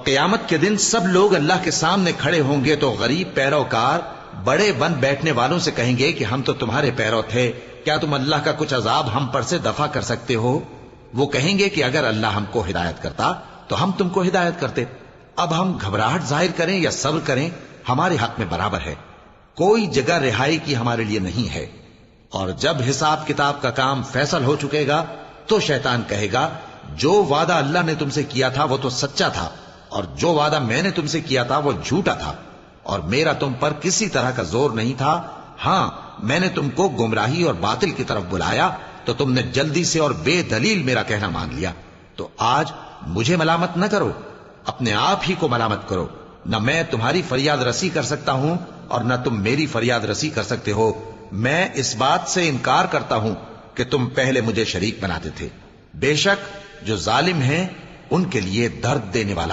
قیامت کے دن سب لوگ اللہ کے سامنے کھڑے ہوں گے تو غریب پیروکار بڑے بن بیٹھنے والوں سے کہیں گے کہ ہم تو تمہارے پیرو تھے، کیا تم اللہ کا کچھ عذاب ہم پر سے دفع کر سکتے ہو؟ وہ کہیں گے کہ اگر اللہ ہم کو ہدایت کرتا تو ہم تم کو ہدایت کرتے۔ اب ہم گھبراہٹ ظاہر کریں یا صبر کریں ہمارے حق میں برابر ہے، کوئی جگہ رہائی کی ہمارے لیے نہیں ہے۔ اور جب حساب کتاب کا کام فیصل ہو چکے گا تو شیطان کہے گا جو وعدہ اللہ نے تم سے کیا تھا وہ تو سچا تھا، اور جو وعدہ میں نے تم سے کیا تھا وہ جھوٹا تھا، اور میرا تم پر کسی طرح کا زور نہیں تھا۔ ہاں، میں نے تم کو گمراہی اور باطل کی طرف بلایا تو تم نے جلدی سے اور بے دلیل میرا کہنا مان لیا۔ تو آج مجھے ملامت نہ کرو، اپنے آپ ہی کو ملامت کرو۔ نہ میں تمہاری فریاد رسی کر سکتا ہوں اور نہ تم میری فریاد رسی کر سکتے ہو۔ میں اس بات سے انکار کرتا ہوں کہ تم پہلے مجھے شریک بناتے تھے۔ بے شک جو ظالم ہیں ان کے لیے درد دینے والا